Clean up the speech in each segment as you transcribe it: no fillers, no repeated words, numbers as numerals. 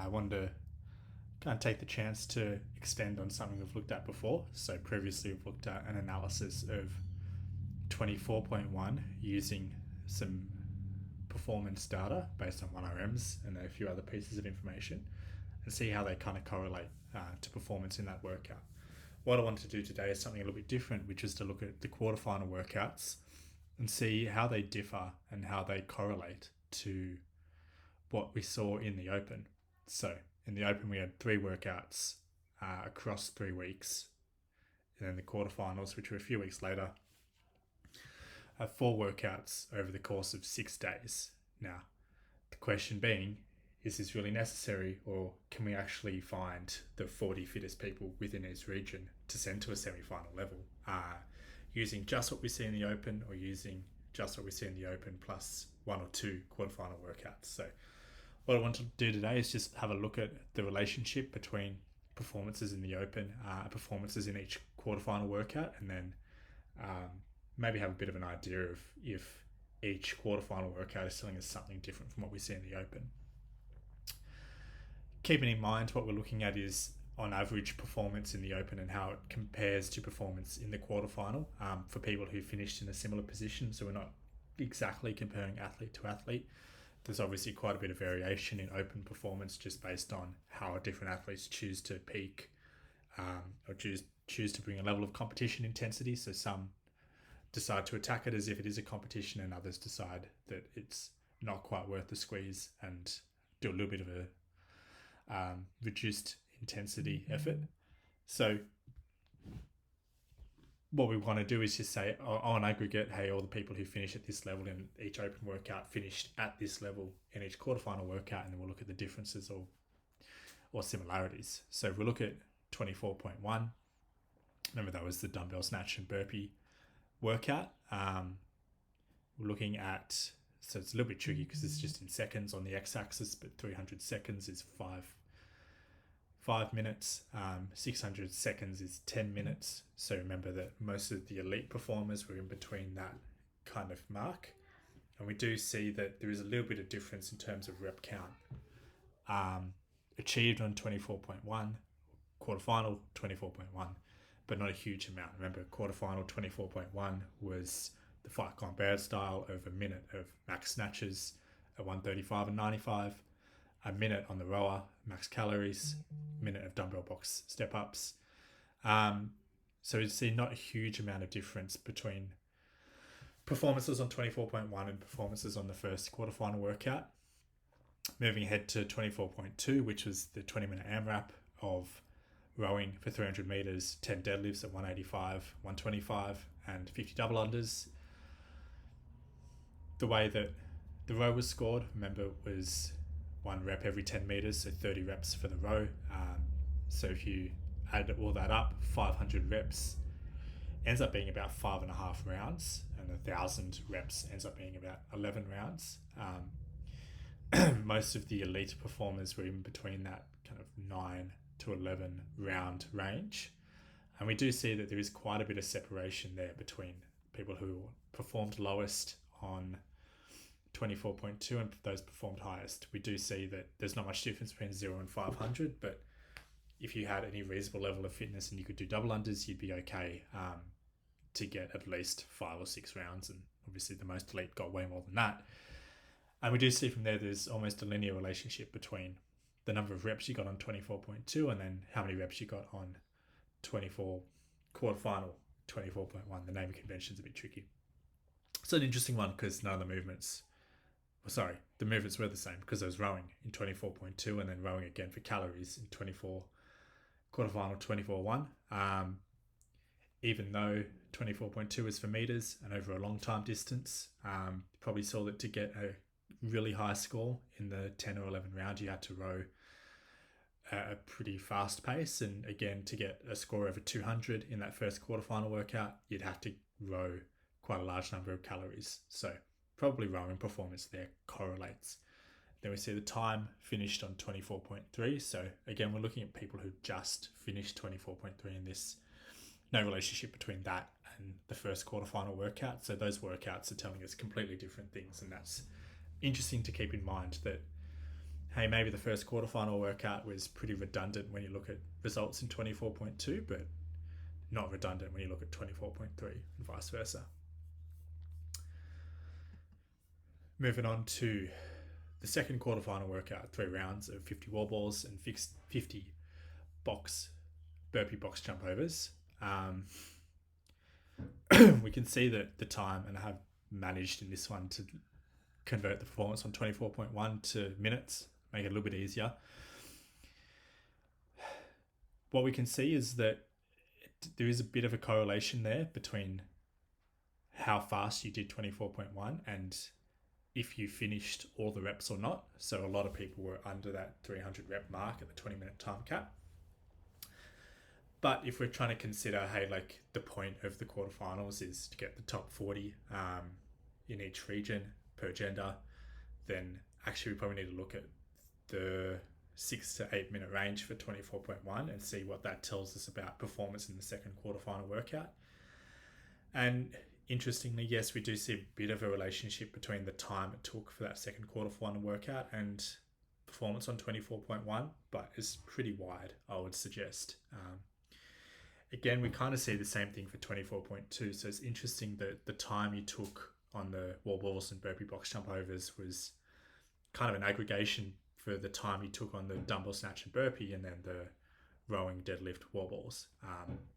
I wanted to kind of take the chance to extend on something we've looked at before. So previously we've looked at an analysis of 24.1 using some performance data based on 1RMs and a few other pieces of information and see how they kind of correlate to performance in that workout. What I wanted to do today is something a little bit different, which is to look at the quarterfinal workouts and see how they differ and how they correlate to what we saw in the Open. So in the Open, we had 3 workouts across 3 weeks. And then the quarterfinals, which were a few weeks later, have 4 workouts over the course of 6 days. Now, the question being, is this really necessary, or can we actually find the 40 fittest people within each region to send to a semi-final level using just what we see in the Open, or using just what we see in the Open plus 1 or 2 quarterfinal workouts? So what I want to do today is just have a look at the relationship between performances in the Open, performances in each quarterfinal workout, and then maybe have a bit of an idea of if each quarterfinal workout is telling us something different from what we see in the Open. Keeping in mind, what we're looking at is on average performance in the Open and how it compares to performance in the quarterfinal for people who finished in a similar position. So we're not exactly comparing athlete to athlete. There's obviously quite a bit of variation in Open performance just based on how different athletes choose to peak or choose to bring a level of competition intensity. So some decide to attack it as if it is a competition, and others decide that it's not quite worth the squeeze and do a little bit of a reduced intensity effort. So what we want to do is just say on aggregate, hey, all the people who finish at this level in each Open workout finished at this level in each quarterfinal workout, and then we'll look at the differences or similarities. So if we look at 24.1, remember that was the dumbbell snatch and burpee workout. We're looking at, so it's a little bit tricky because it's just in seconds on the x-axis, but 300 seconds is 5 minutes, 600 seconds is 10 minutes. So remember that most of the elite performers were in between that kind of mark. And we do see that there is a little bit of difference in terms of rep count achieved on 24.1, quarterfinal 24.1, but not a huge amount. Remember, quarterfinal 24.1 was the fight gone bad style over a minute of max snatches at 135 and 95, a minute on the rower, max calories, minute of dumbbell box step ups. So you see not a huge amount of difference between performances on 24.1 and performances on the first quarterfinal workout. Moving ahead to 24.2, which was the 20-minute AMRAP of rowing for 300 meters, 10 deadlifts at 185, 125, and 50 double unders. The way that the row was scored, remember, was 1 rep every 10 meters, so 30 reps for the row. So if you add all that up, 500 reps ends up being about 5.5 rounds, and 1,000 reps ends up being about 11 rounds. Most of the elite performers were in between that kind of 9 to 11 round range. And we do see that there is quite a bit of separation there between people who performed lowest on 24.2 and those performed highest. We do see that there's not much difference between 0 and 500, but if you had any reasonable level of fitness and you could do double unders, you'd be okay to get at least 5 or 6 rounds. And obviously the most elite got way more than that. And we do see from there's almost a linear relationship between the number of reps you got on 24.2 and then how many reps you got on 24 quarterfinal 24.1. The naming convention's a bit tricky. It's an interesting one because none of the movements were the same because there was rowing in 24.2 and then rowing again for calories in 24 quarterfinal 24.1. Even though 24.2 is for meters and over a long time distance, probably saw that to get a really high score in the 10 or 11 round, you had to row at a pretty fast pace. And again, to get a score over 200 in that first quarterfinal workout, you'd have to row quite a large number of calories. So probably rowing performance there correlates. Then we see the time finished on 24.3. So again, we're looking at people who just finished 24.3 in this. No relationship between that and the first quarterfinal workout. So those workouts are telling us completely different things. And that's interesting to keep in mind, that hey, maybe the first quarterfinal workout was pretty redundant when you look at results in 24.2, but not redundant when you look at 24.3 and vice versa. Moving on to the second quarterfinal workout, 3 rounds of 50 wall balls and 50 burpee box jump overs. We can see that the time, and I have managed in this one to convert the performance on 24.1 to minutes, make it a little bit easier. What we can see is that there is a bit of a correlation there between how fast you did 24.1 and if you finished all the reps or not. So a lot of people were under that 300 rep mark at the 20-minute time cap. But if we're trying to consider, hey, like the point of the quarterfinals is to get the top 40 in each region per gender, then actually we probably need to look at the 6 to 8 minute range for 24.1 and see what that tells us about performance in the second quarterfinal workout. And interestingly, yes, we do see a bit of a relationship between the time it took for that second quarterfinal workout and performance on 24.1, but it's pretty wide, I would suggest. Again, we kind of see the same thing for 24.2. So it's interesting that the time you took on the wall balls and burpee box jump overs was kind of an aggregation for the time you took on the dumbbell snatch and burpee and then the rowing, deadlift, wall balls.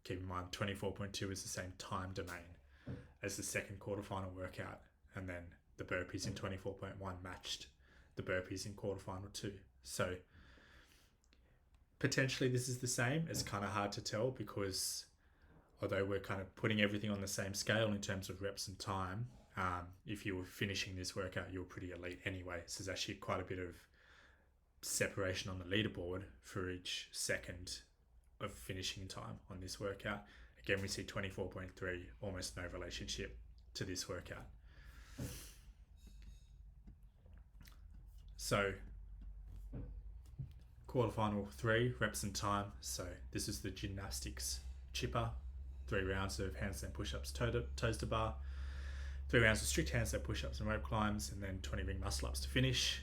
Keep in mind, 24.2 is the same time domain as the second quarterfinal workout, and then the burpees in 24.1 matched the burpees in quarterfinal 2. So potentially this is the same. It's kind of hard to tell because although we're kind of putting everything on the same scale in terms of reps and time, if you were finishing this workout, you were pretty elite anyway. So there's actually quite a bit of separation on the leaderboard for each second of finishing time on this workout. Again, we see 24.3, almost no relationship to this workout. So quarterfinal 3, reps and time. So this is the gymnastics chipper, 3 rounds of handstand push-ups, toes to bar, 3 rounds of strict handstand push-ups and rope climbs, and then 20 ring muscle-ups to finish,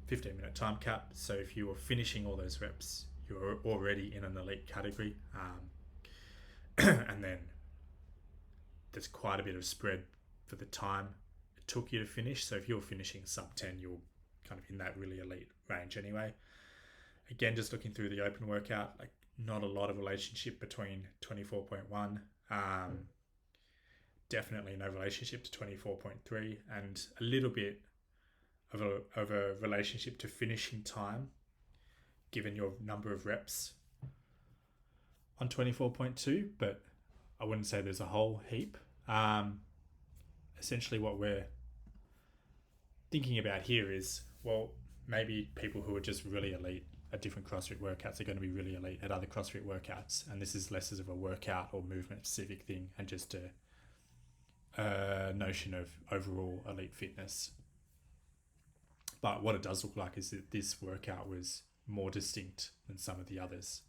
15-minute time cap. So if you were finishing all those reps, you're already in an elite category. And then there's quite a bit of spread for the time it took you to finish. So if you're finishing sub 10, you're kind of in that really elite range anyway. Again, just looking through the open workout, like not a lot of relationship between 24.1. Definitely no relationship to 24.3, and a little bit of a relationship to finishing time given your number of reps on 24.2, but I wouldn't say there's a whole heap. Essentially what we're thinking about here is, well, maybe people who are just really elite at different CrossFit workouts are going to be really elite at other CrossFit workouts, and this is less of a workout or movement specific thing and just a notion of overall elite fitness. But what it does look like is that this workout was more distinct than some of the others.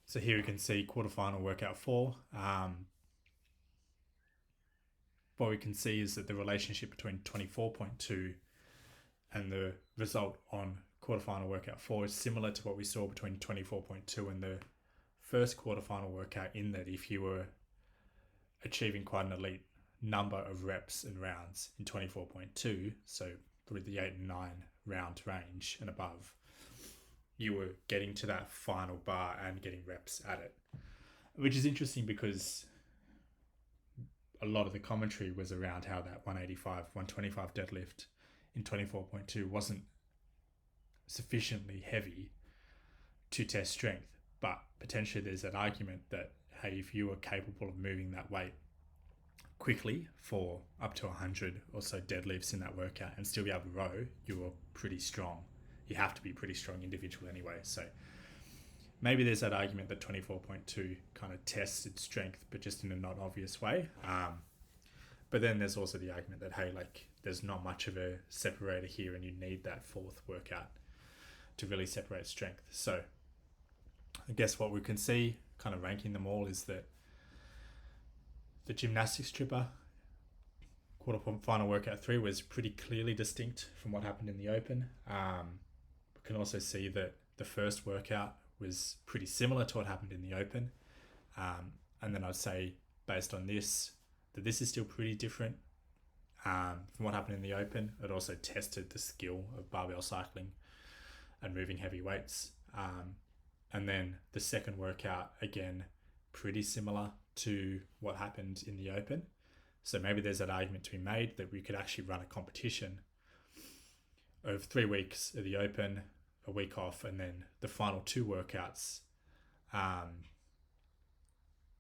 So here we can see quarterfinal workout 4. What we can see is that the relationship between 24.2 and the result on quarterfinal workout 4 is similar to what we saw between 24.2 and the first quarterfinal workout, in that if you were achieving quite an elite number of reps and rounds in 24.2, so probably the 8 and 9 round range and above, you were getting to that final bar and getting reps at it, which is interesting because a lot of the commentary was around how that 185, 125 deadlift in 24.2 wasn't sufficiently heavy to test strength, but potentially there's that argument that, hey, if you were capable of moving that weight quickly for up to 100 or so deadlifts in that workout and still be able to row, you were pretty strong. You have to be a pretty strong individual anyway. So maybe there's that argument that 24.2 kind of tested strength, but just in a not obvious way. But then there's also the argument that, hey, like there's not much of a separator here and you need that fourth workout to really separate strength. So I guess what we can see, kind of ranking them all, is that the gymnastics tripper, quarterfinal workout 3 was pretty clearly distinct from what happened in the open. We can also see that the first workout was pretty similar to what happened in the open. And then I'd say, based on this, that this is still pretty different from what happened in the open. It also tested the skill of barbell cycling and moving heavy weights. And then the second workout, again, pretty similar to what happened in the open. So maybe there's that argument to be made that we could actually run a competition of 3 weeks of the open, a week off, and then the final 2 workouts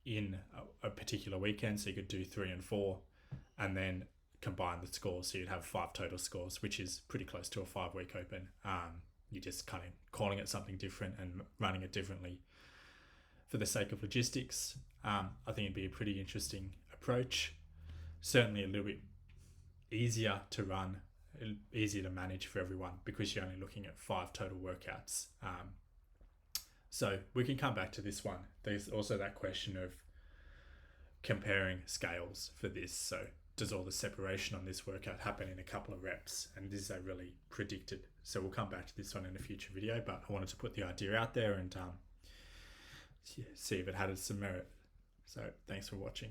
in a particular weekend. So you could do 3 and 4 and then combine the scores. So you'd have 5 total scores, which is pretty close to a 5-week open. You're just kind of calling it something different and running it differently for the sake of logistics. I think it'd be a pretty interesting approach. Certainly a little bit easier to run, easier to manage for everyone because you're only looking at 5 total workouts. So we can come back to this one. There's also that question of comparing scales for this. So does all the separation on this workout happen in a couple of reps? And is that really predicted? So we'll come back to this one in a future video, but I wanted to put the idea out there and see if it had some merit. So thanks for watching.